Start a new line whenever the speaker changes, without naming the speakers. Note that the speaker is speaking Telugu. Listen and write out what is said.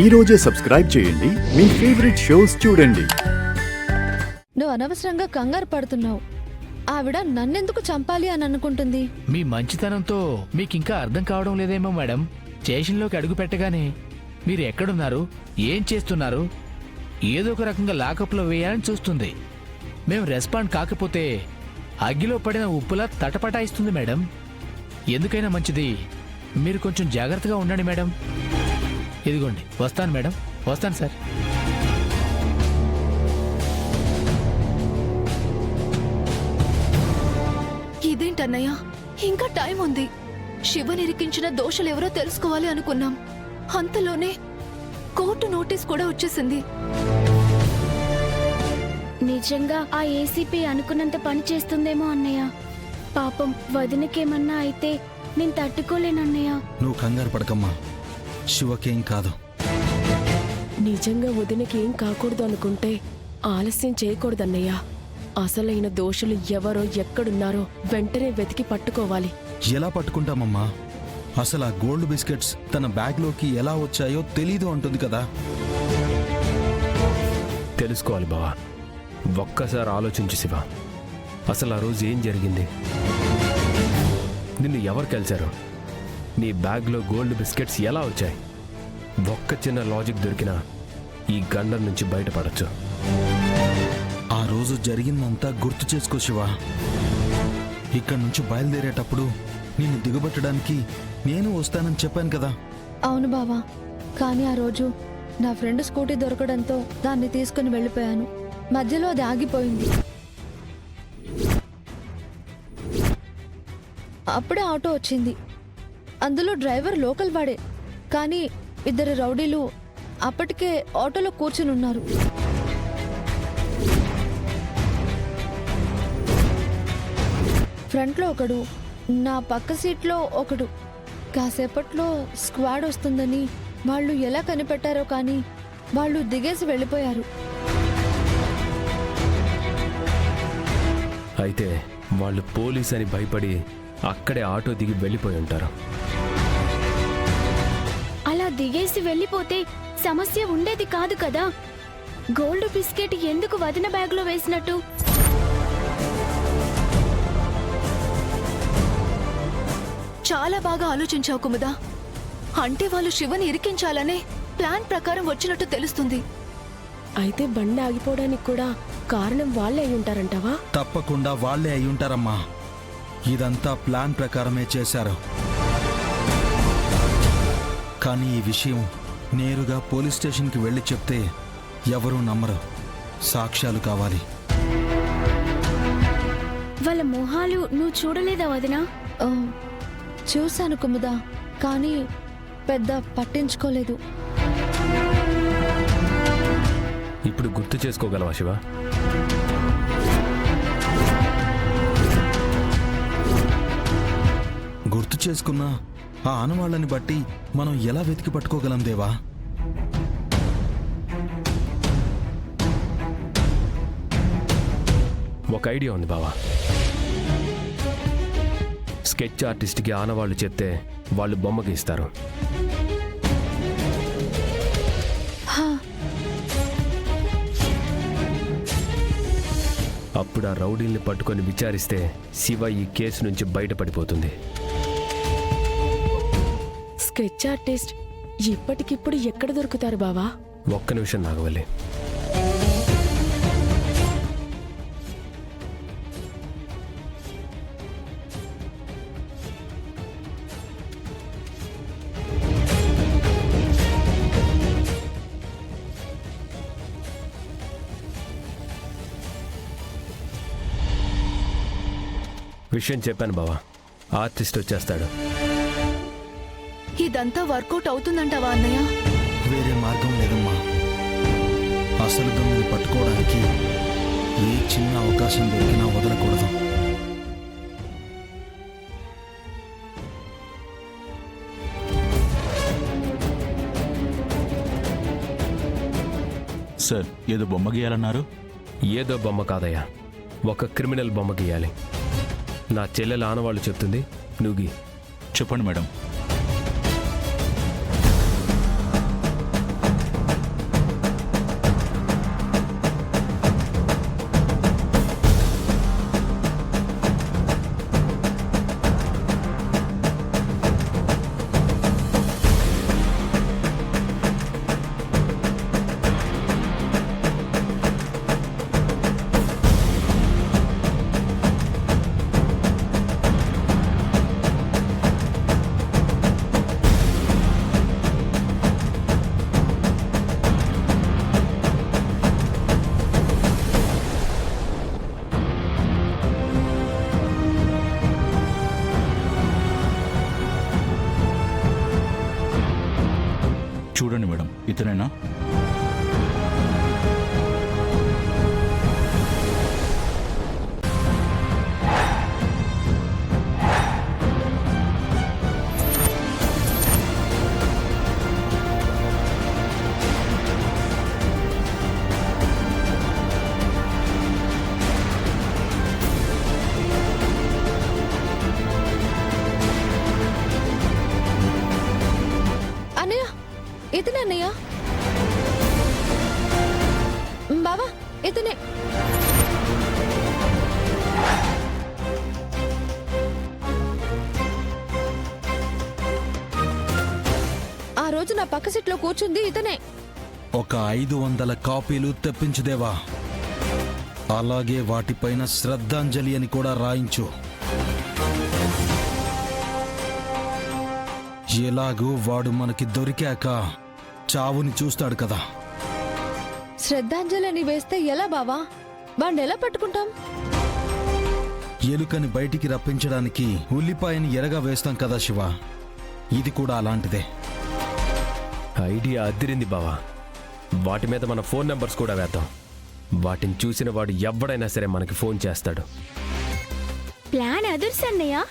ఈ రోజే సబ్స్క్రైబ్ చేయండి మీ ఫేవరెట్ షోస్ చూడండి.
నువ్వు అనవసరంగా కంగారు పడుతున్నావు. ఆవిడ నన్నెందుకు చంపాలి అని అనుకుంటుంది?
మీ మంచితనంతో మీకింకా అర్థం కావడం లేదేమో మేడం. స్టేషన్లోకి అడుగు పెట్టగానే మీరు ఎక్కడున్నారు, ఏం చేస్తున్నారు, ఏదో ఒక రకంగా లాకప్లో వేయాలని చూస్తుంది. మేము రెస్పాండ్ కాకపోతే అగ్గిలో పడిన ఉప్పులా తటపటాయిస్తుంది మేడం. ఎందుకైనా మంచిది మీరు కొంచెం జాగ్రత్తగా ఉండండి మేడం. ఇదిగోండి, వస్తాను మేడం, వస్తాను సార్.
ఇదేంటన్నయ్య, ఇంకా టైం ఉంది. శివ నిరికించిన దోషులెవరో తెలుసుకోవాలి అనుకున్నాం. అంతలోనే కోర్టు నోటీస్ కూడా వచ్చేసింది.
నిజంగా ఆ ఏసీపీ అనుకున్నంత పని చేస్తుందేమో అన్నయ్య. పాపం వదినకేమన్నా అయితే నేను తట్టుకోలేనన్నయ్య.
నువ్వు కంగారు పడకమ్మా, శివకేం కాదు.
నిజంగా వదినకి ఏం కాకూడదు అనుకుంటే ఆలస్యం చేయకూడదన్నయ్య. అసలైన దోషులు ఎవరో ఎక్కడున్నారో వెంటనే వెతికి పట్టుకోవాలి.
ఎలా పట్టుకుంటామమ్మా? అసలు ఆ గోల్డ్ బిస్కెట్స్ తన బ్యాగ్లోకి ఎలా వచ్చాయో తెలీదు అంటుంది కదా.
తెలుసుకోవాలి బావా. ఒక్కసారి ఆలోచించు శివ, అసలు ఆ రోజు ఏం జరిగింది? నిన్ను ఎవరు కలిశారు? నీ బ్యాగ్లో గోల్డ్ బిస్కెట్స్ ఎలా వచ్చాయి? ఒక్క చిన్న లాజిక్ దొరికినా ఈ గండం నుంచి బయటపడచ్చు.
ఆ రోజు జరిగిందంతా గుర్తు చేసుకో శివ. ఇక్కడి నుంచి బయలుదేరేటప్పుడు నిన్ను దిగబెట్టడానికి నేను వస్తానని చెప్పాను కదా.
అవును బావా, కానీ ఆ రోజు నా ఫ్రెండ్ స్కూటీ దొరకడంతో దాన్ని తీసుకుని వెళ్ళిపోయాను. మధ్యలో అది ఆగిపోయింది. అప్పుడే ఆటో వచ్చింది. అందులో డ్రైవర్ లోకల్ వాడే, కానీ ఇద్దరు రౌడీలు అప్పటికే ఆటోలో కూర్చుని ఉన్నారు. ఫ్రంట్లో ఒకడు, నా పక్క సీట్లో ఒకడు. కాసేపట్లో స్క్వాడ్ వస్తుందని వాళ్ళు ఎలా కనిపెట్టారో కానీ వాళ్ళు దిగేసి వెళ్ళిపోయారు.
అయితే వాళ్ళు పోలీస్ అని భయపడి అక్కడే ఆటో దిగి వెళ్ళిపోయి ఉంటారు.
అలా దిగేసి వెళ్ళిపోతే సమస్య ఉండేది కాదు కదా. గోల్డ్ బిస్కెట్ ఎందుకు వదిన బ్యాగ్లో వేసినట్టు?
చాలా బాగా ఆలోచించావు కుముదా. అంటే వాళ్ళు శివని ఇరికించాలనే ప్లాన్ ప్రకారం వచ్చినట్టు తెలుస్తుంది.
అయితే బండి ఆగిపోవడానికి కూడా కారణం వాళ్ళే అయి ఉంటారంటావా?
తప్పకుండా వాళ్లే అయి ఉంటారమ్మా. ఇదంతా ప్లాన్ ప్రకారమే చేశారు. కానీ ఈ విషయం నేరుగా పోలీస్ స్టేషన్కి వెళ్ళి చెప్తే ఎవరూ నమ్మరు. సాక్ష్యాలు కావాలి.
వాళ్ళ మొహాలు నువ్వు చూడలేదా వదినా?
చూశాను కుముదా, కానీ పెద్ద పట్టించుకోలేదు.
ఇప్పుడు గుర్తు చేసుకోగలవా శివ?
గుర్తు చేసుకున్నా ఆ ఆనవాళ్ళని బట్టి మనం ఎలా వెతికి పట్టుకోగలం దేవా?
ఒక ఐడియా ఉంది బావా. స్కెచ్ ఆర్టిస్ట్కి ఆనవాళ్ళు చెప్తే వాళ్ళు బొమ్మ గీస్తారు. అప్పుడు ఆ రౌడీల్ని పట్టుకొని విచారిస్తే శివ ఈ కేసు నుంచి బయటపడిపోతుంది.
స్కెచ్ ఆర్టిస్ట్ ఇప్పటికిప్పుడు ఎక్కడ దొరుకుతారు బావా?
ఒక్క నిమిషం నాగవల్లి. విషయం చెప్పాను బావా, ఆర్టిస్ట్ వచ్చేస్తాడు.
ఇదంతా వర్కౌట్ అవుతుందంటావా అన్నయ్య?
వేరే మార్గం లేదమ్మా. అసలు దొంగని పట్టుకోవడానికి ఏ చిన్న అవకాశం దొరికినా వదలకూడదు.
సార్, ఏదో బొమ్మ గీయాలన్నారు?
ఏదో బొమ్మ కాదయ్యా, ఒక క్రిమినల్ బొమ్మ గీయాలి. నా చెల్లెల ఆనవాళ్ళు చెప్తుంది, నువ్వు గీ.
చెప్పండి మేడం. చెప్పండి మేడం, ఇతనేనా?
అన్నయ్య ఇతనే అన్నయ్య. బావా ఇతనే. ఆ రోజు నా పక్క సీట్లో కూర్చుంది ఇతనే.
ఒక 500 కాపీలు తెప్పించుదేవా. అలాగే వాటిపైన శ్రద్ధాంజలి అని కూడా రాయించు. ఎలాగూ వాడు మనకి దొరికాక చావుని చూస్తాడు కదా.
శ్రద్ధాంజలి అని వేస్తే ఎలా బావా? వాణ్ణి ఎలా పట్టుకుంటాం?
ఎలుకని బయటికి రప్పించడానికి ఉల్లిపాయని ఎరగా వేస్తాం కదా శివ. ఇది కూడా అలాంటిదే.
ఐడియా అదిరింది బావా. వాటి మీద మన ఫోన్ నెంబర్స్ కూడా వేద్దాం. వాటిని చూసిన వాడు ఎవడైనా సరే మనకి ఫోన్ చేస్తాడు.
ప్లాన్ అదుర్స్ అన్నయ్య.